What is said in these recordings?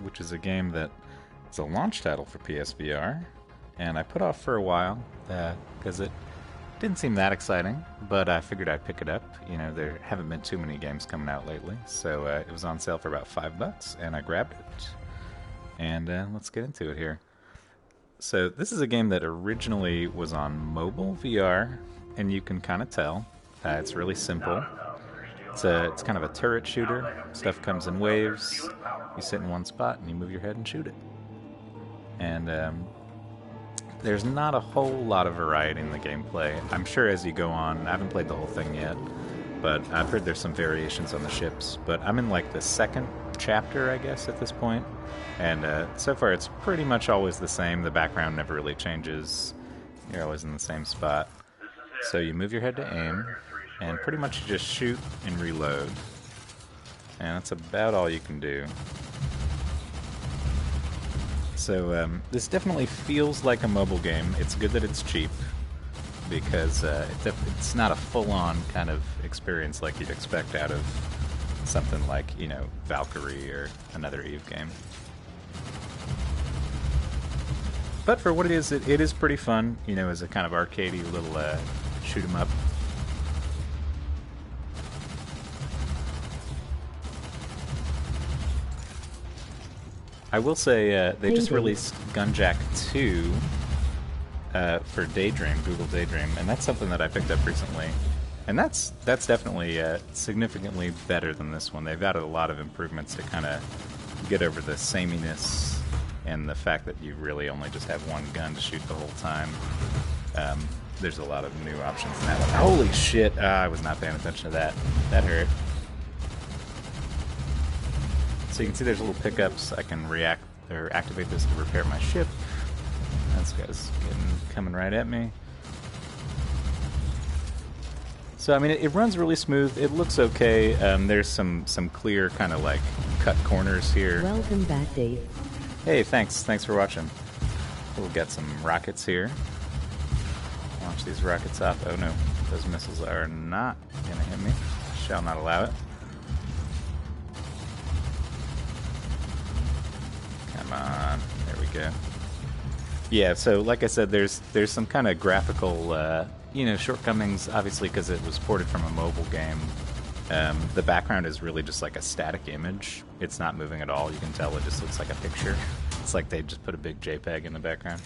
which is a game that is a launch title for PSVR, and I put off for a while because it didn't seem that exciting, but I figured I'd pick it up. You know, there haven't been too many games coming out lately, so it was on sale for about $5, and I grabbed it. And let's get into it here. So this is a game that originally was on mobile VR, and you can kind of tell. It's really simple. It's kind of a turret shooter. Stuff comes in waves. You sit in one spot and you move your head and shoot it. And there's not a whole lot of variety in the gameplay. I'm sure as you go on, I haven't played the whole thing yet, but I've heard there's some variations on the ships. But I'm in like the second chapter, I guess, at this point. And so far it's pretty much always the same. The background never really changes. You're always in the same spot. So you move your head to aim, and pretty much you just shoot and reload. And that's about all you can do. So this definitely feels like a mobile game. It's good that it's cheap, because it's not a full-on kind of experience like you'd expect out of something like, you know, Valkyrie or another Eve game. But for what it is pretty fun, you know, as a kind of arcadey little shoot 'em up. I will say they just released Gunjack 2 for Daydream, Google Daydream, and that's something that I picked up recently. And that's definitely significantly better than this one. They've added a lot of improvements to kind of get over the sameness and the fact that you really only just have one gun to shoot the whole time. There's a lot of new options in that one. Holy shit! I was not paying attention to that. That hurt. So you can see there's little pickups. I can react or activate this to repair my ship. This guy's coming right at me. So I mean, it runs really smooth. It looks okay. There's some clear kind of like cut corners here. Welcome back, Dave. Hey, thanks for watching. We'll get some rockets here. Launch these rockets off. Oh no, those missiles are not gonna hit me. Shall not allow it. Come on, there we go. Yeah, so like I said, there's some kind of graphical, you know, shortcomings, obviously, because it was ported from a mobile game. The background is really just like a static image. It's not moving at all. You can tell it just looks like a picture. It's like they just put a big JPEG in the background.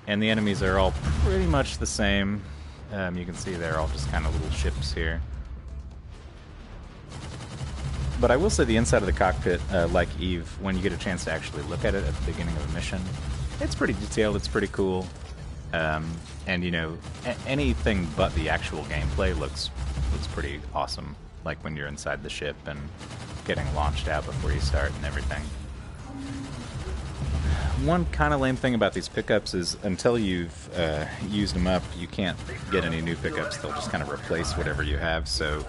And the enemies are all pretty much the same. You can see they're all just kind of little ships here. But I will say the inside of the cockpit, like Eve, when you get a chance to actually look at it at the beginning of a mission, it's pretty detailed, it's pretty cool. And, you know, anything but the actual gameplay looks pretty awesome, like when you're inside the ship and getting launched out before you start and everything. One kind of lame thing about these pickups is until you've used them up, you can't get any new pickups. They'll just kind of replace whatever you have, so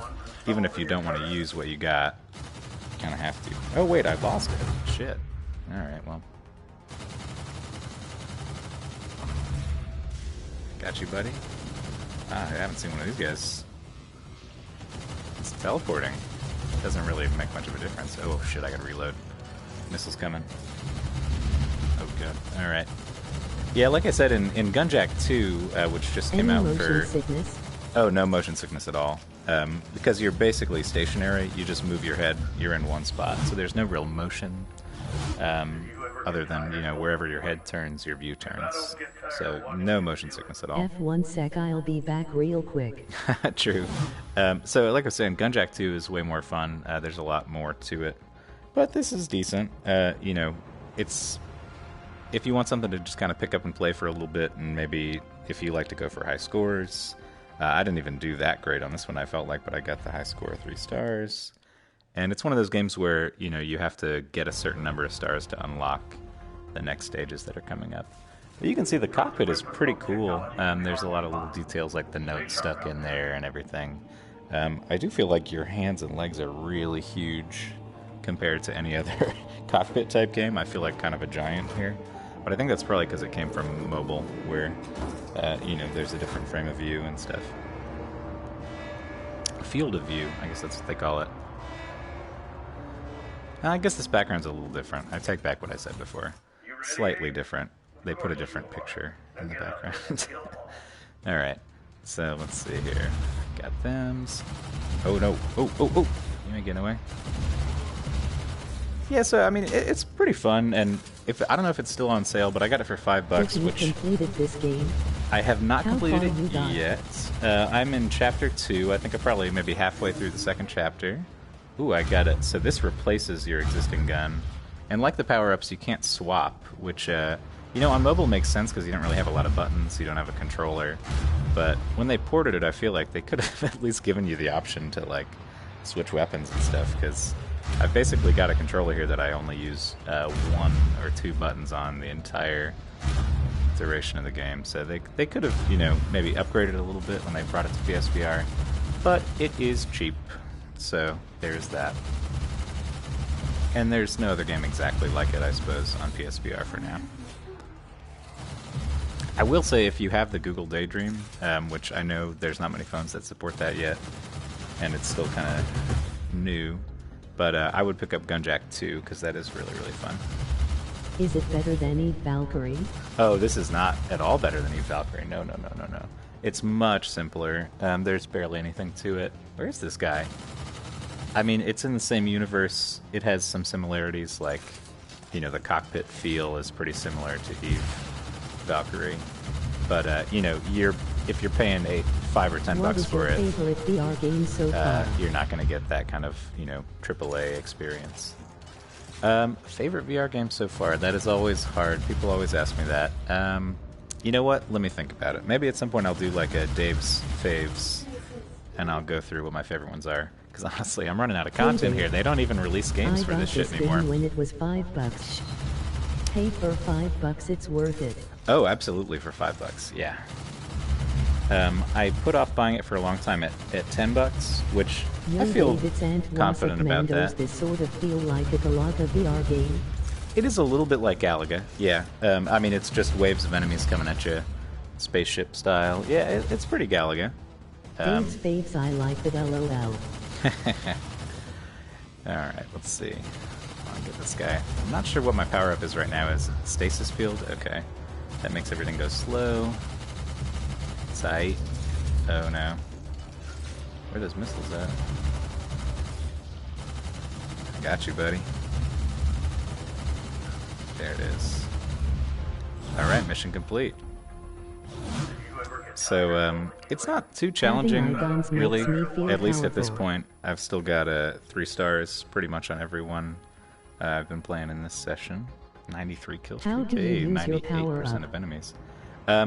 even if you don't want to use what you got, you kind of have to. Oh wait, I lost it. Shit. Alright, well. Got you, buddy. I haven't seen one of these guys. It's teleporting. Doesn't really make much of a difference. Oh shit, I gotta reload. Missiles coming. Oh god. Alright. Yeah, like I said, in Gunjack 2, which just came out for... motion sickness? Oh, no motion sickness at all. Because you're basically stationary, you just move your head, you're in one spot. So there's no real motion, other than, you know, wherever your head turns, your view turns. So no motion sickness at all. F1 sec, I'll be back real quick. True. So like I was saying, Gunjack 2 is way more fun. There's a lot more to it. But this is decent. You know, it's... If you want something to just kind of pick up and play for a little bit, and maybe if you like to go for high scores... I didn't even do that great on this one, I felt like, but I got the high score, 3 stars. And it's one of those games where, you know, you have to get a certain number of stars to unlock the next stages that are coming up. But you can see the cockpit is pretty cool. There's a lot of little details like the notes stuck in there and everything. I do feel like your hands and legs are really huge compared to any other cockpit type game. I feel like kind of a giant here. But I think that's probably because it came from mobile, where, you know, there's a different frame of view and stuff. Field of view, I guess that's what they call it. I guess this background's a little different. I take back what I said before. Slightly different. They put a different picture in the background. Alright, so let's see here. Got thems. Oh no. Oh. You ain't getting away. Yeah, so I mean, it's pretty fun, and I don't know if it's still on sale, but I got it for $5, Have you completed this game? I have not How completed far you got? it yet. I'm in chapter 2. I think I'm probably maybe halfway through the second chapter. Ooh, I got it. So this replaces your existing gun, and like the power-ups, you can't swap, which you know, on mobile makes sense because you don't really have a lot of buttons, you don't have a controller. But when they ported it, I feel like they could have at least given you the option to like switch weapons and stuff, because I've basically got a controller here that I only use 1 or 2 buttons on the entire duration of the game. So they could have, you know, maybe upgraded a little bit when they brought it to PSVR, but it is cheap, so there's that. And there's no other game exactly like it, I suppose, on PSVR for now. I will say, if you have the Google Daydream, which I know there's not many phones that support that yet, and it's still kind of new, but I would pick up Gunjack 2, because that is really, really fun. Is it better than Eve Valkyrie? Oh, this is not at all better than Eve Valkyrie. No. It's much simpler. There's barely anything to it. Where's this guy? I mean, it's in the same universe. It has some similarities, like, you know, the cockpit feel is pretty similar to Eve Valkyrie. But, you know, if you're paying $5 or $10 for it, favorite VR game so far? you're not going to get that kind of, you know, AAA experience. Favorite VR game so far? That is always hard. People always ask me that. You know what? Let me think about it. Maybe at some point I'll do like a Dave's Faves, and I'll go through what my favorite ones are. Because honestly, I'm running out of content here. They don't even release games for this shit anymore. When it was $5. Hey, for $5, it's worth it. Oh, absolutely, for $5. Yeah. I put off buying it for a long time at $10, which I feel confident about that. This sort of feel like a Galaga VR game. It is a little bit like Galaga, yeah. I mean, it's just waves of enemies coming at you, spaceship style. Yeah, it's pretty Galaga. Dave's Faves, I like it, LOL. Alright, let's see. I'll get this guy. I'm not sure what my power-up is right now. Is it stasis field? Okay. That makes everything go slow. Sight. Oh no. Where are those missiles at? I got you, buddy. There it is. Alright, mission complete. So, it's not too challenging, really, at least at this point. I've still got 3 stars pretty much on every one I've been playing in this session. 93 kills per game, 98% of enemies.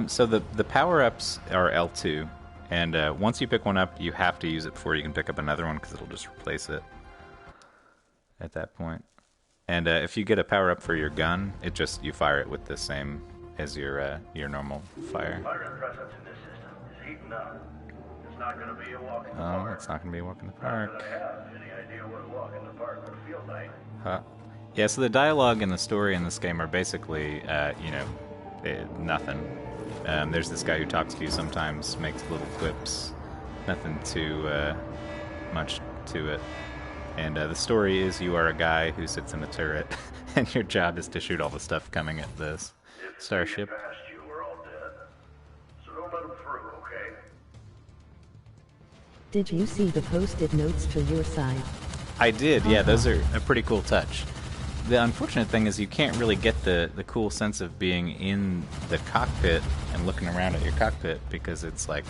So the power-ups are L2, and once you pick one up, you have to use it before you can pick up another one, because it'll just replace it at that point. And if you get a power-up for your gun, you fire it with the same as your normal fire. Oh, it's not going to be a walk in the park. Huh. Yeah, so the dialogue and the story in this game are basically, you know, nothing. There's this guy who talks to you sometimes, makes little quips. Nothing too much to it. And the story is you are a guy who sits in a turret, and your job is to shoot all the stuff coming at this starship. Did you see the posted notes to your side? I did, yeah, those are a pretty cool touch. The unfortunate thing is you can't really get the cool sense of being in the cockpit and looking around at your cockpit, because it's like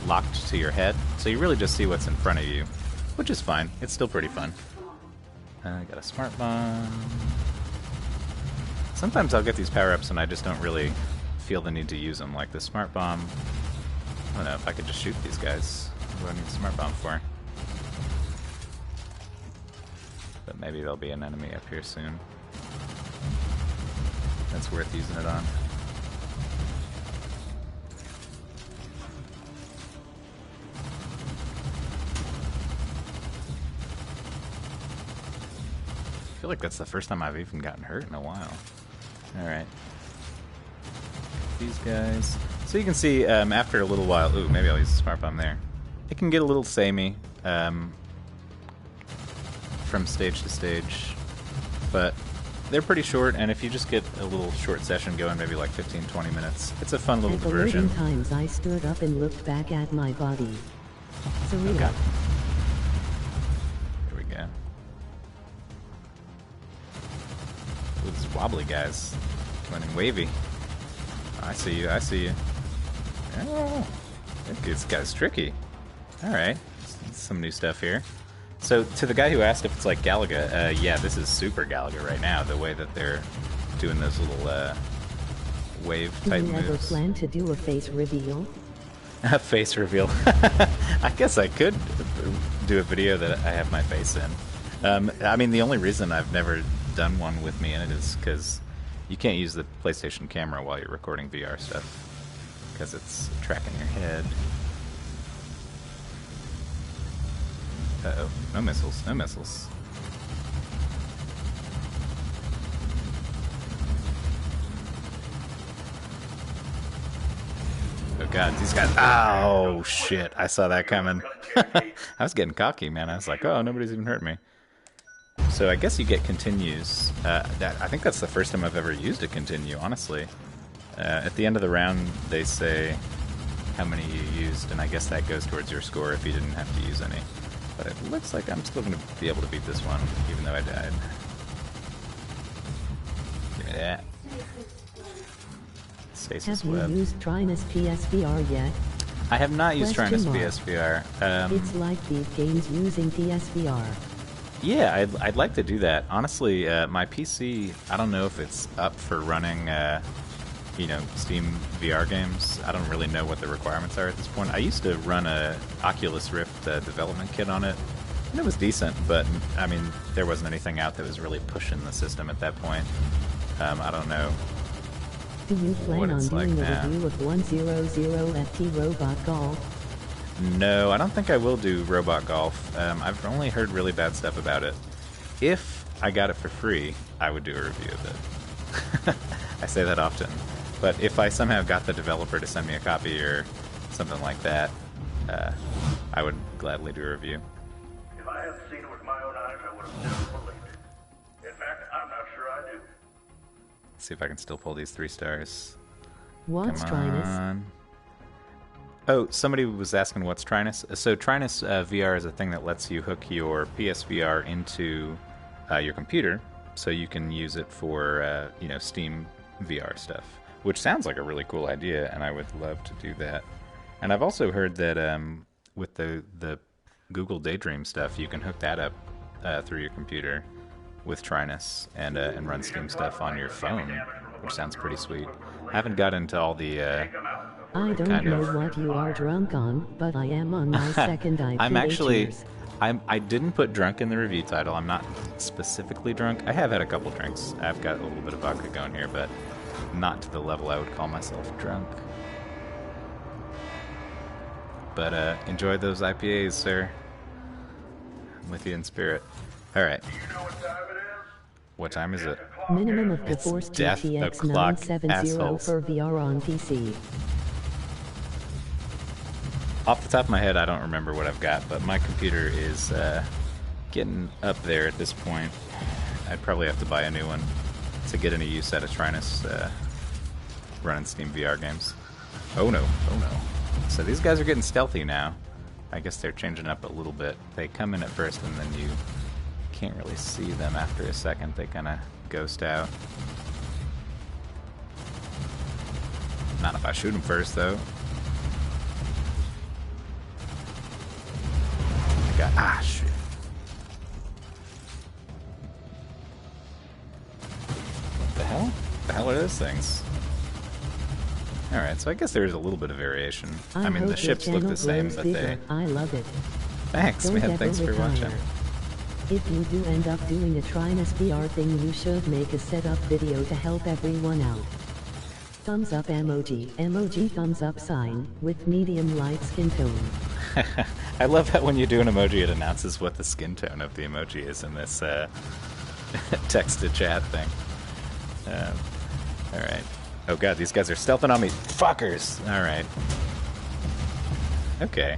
locked to your head. So you really just see what's in front of you, which is fine. It's still pretty fun. I got a smart bomb. Sometimes I'll get these power-ups and I just don't really feel the need to use them, like the smart bomb. I don't know if I could just shoot these guys. What do I need a smart bomb for? But maybe there'll be an enemy up here soon. That's worth using it on. I feel like that's the first time I've even gotten hurt in a while. Alright. These guys. So you can see, after a little while... Ooh, maybe I'll use the smart bomb there. It can get a little samey. from stage to stage, but they're pretty short, and if you just get a little short session going, maybe like 15-20 minutes, it's a fun little At the diversion. loading times I stood up and looked back at my body. Surreal. Okay. Here we go. Ooh, these wobbly guys. Coming in wavy. I see you, I see you. Oh, this guy's tricky. Alright, some new stuff here. So, to the guy who asked if it's like Galaga, yeah, this is super Galaga right now, the way that they're doing those little wave-type moves. Do you ever plan to do a face reveal? A face reveal. I guess I could do a video that I have my face in. I mean, the only reason I've never done one with me in it is because you can't use the PlayStation camera while you're recording VR stuff, because it's tracking your head. Uh-oh. No missiles. No missiles. Oh god, these guys... Oh, shit. I saw that coming. I was getting cocky, man. I was like, oh, nobody's even hurt me. So I guess you get continues. I think that's the first time I've ever used a continue, honestly. At the end of the round, they say how many you used, and I guess that goes towards your score if you didn't have to use any. But it looks like I'm still going to be able to beat this one, even though I died. Give me that. Stasis web. Have you used Trinus PSVR yet? I have not used Trinus Question PSVR. It's like these games using PSVR. Yeah, I'd like to do that. Honestly, my PC, I don't know if it's up for running, you know, Steam VR games. I don't really know what the requirements are at this point. I used to run a Oculus Rift development kit on it, and it was decent, but, I mean, there wasn't anything out that was really pushing the system at that point. I don't know. Do you plan on doing a review of 100FT Robot Golf? No, I don't think I will do Robot Golf. I've only heard really bad stuff about it. If I got it for free, I would do a review of it. I say that often. But if I somehow got the developer to send me a copy or something like that, I would gladly do a review. If I hadn't seen it with my own eyes, I would have never believed it. In fact, I'm not sure I do. Let's see if I can still pull these 3 stars. What's Come on. Trinus? Oh, somebody was asking what's Trinus. So Trinus VR is a thing that lets you hook your PSVR into your computer, so you can use it for you know, Steam VR stuff, which sounds like a really cool idea, and I would love to do that. And I've also heard that with the Google Daydream stuff, you can hook that up through your computer with Trinus and run Steam stuff on your phone, which sounds pretty sweet. I haven't got into all the I don't know what you are drunk on, but I am on my second IPA. I'm actually... Cheers. I didn't put drunk in the review title. I'm not specifically drunk. I have had a couple drinks. I've got a little bit of vodka going here, but not to the level I would call myself drunk. But enjoy those IPAs, sir. I'm with you in spirit. Alright. What time is it? Minimum of the It's Force death GTX o'clock, 970 assholes. for VR on PC. Off the top of my head, I don't remember what I've got, but my computer is getting up there at this point. I'd probably have to buy a new one to get any use out of Trinus running Steam VR games. Oh no, oh no. So these guys are getting stealthy now. I guess they're changing up a little bit. They come in at first and then you can't really see them after a second. They kind of ghost out. Not if I shoot them first, though. Ah, shit. What the hell? What the hell are those things? Alright, so I guess there's a little bit of variation. I mean, the ships look the same, but they... I love it. Thanks, Don't man. Thanks for retire. watching. If you do end up doing a Trinus VR thing, you should make a setup video to help everyone out. Thumbs up emoji, emoji thumbs up sign, with medium light skin tone. I love that when you do an emoji, it announces what the skin tone of the emoji is in this text-to-chat thing. Alright. Oh god, these guys are stealthing on me. Fuckers! Alright. Okay.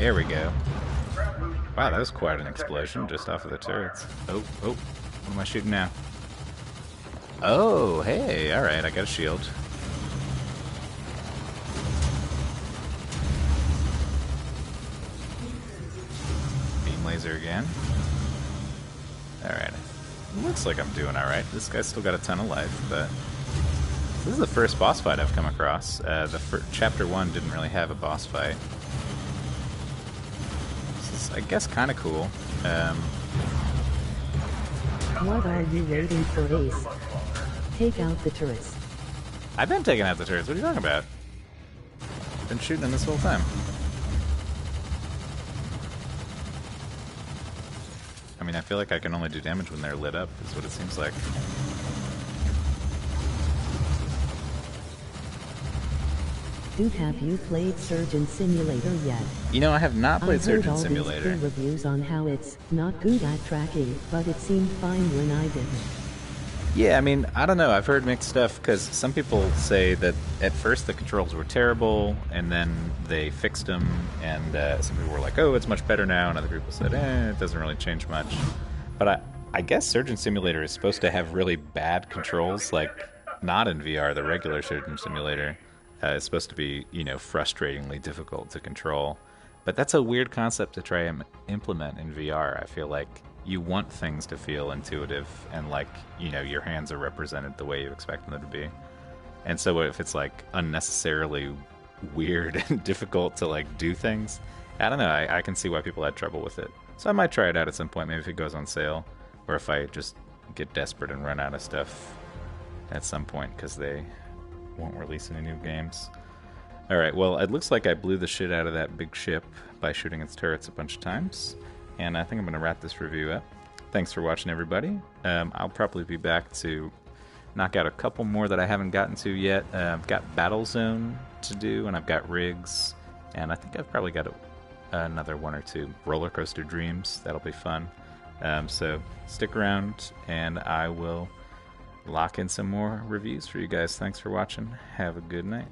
There we go. Wow, that was quite an explosion just off of the turrets. Oh, oh, what am I shooting now? Oh, hey, alright, I got a shield. Beam laser again. Alright. Looks like I'm doing alright. This guy's still got a ton of life, but... This is the first boss fight I've come across. Chapter 1 didn't really have a boss fight. This is, I guess, kind of cool. What are you waiting for, Ace? Take out the turrets. I've been taking out the turrets. What are you talking about? Been shooting them this whole time. I mean, I feel like I can only do damage when they're lit up, is what it seems like. Dude, have you played Surgeon Simulator yet? You know, I have not played Surgeon Simulator. I heard all these reviews on how it's not good at tracking, but it seemed fine when I did. Yeah, I mean, I don't know. I've heard mixed stuff, because some people say that at first the controls were terrible, and then they fixed them, and some people were like, oh, it's much better now, and other people said, it doesn't really change much. But I guess Surgeon Simulator is supposed to have really bad controls, like, not in VR, the regular Surgeon Simulator. It's supposed to be, you know, frustratingly difficult to control. But that's a weird concept to try and implement in VR. I feel like you want things to feel intuitive and like, you know, your hands are represented the way you expect them to be. And so if it's like unnecessarily weird and difficult to like do things, I don't know, I can see why people had trouble with it. So I might try it out at some point, maybe if it goes on sale, or if I just get desperate and run out of stuff at some point because they won't release any new games. Alright, well, it looks like I blew the shit out of that big ship by shooting its turrets a bunch of times, and I think I'm going to wrap this review up. Thanks for watching, everybody. I'll probably be back to knock out a couple more that I haven't gotten to yet. I've got Battle Zone to do, and I've got Rigs, and I think I've probably got another one or two. Roller Coaster Dreams, that'll be fun. So stick around, and I will lock in some more reviews for you guys. Thanks for watching. Have a good night.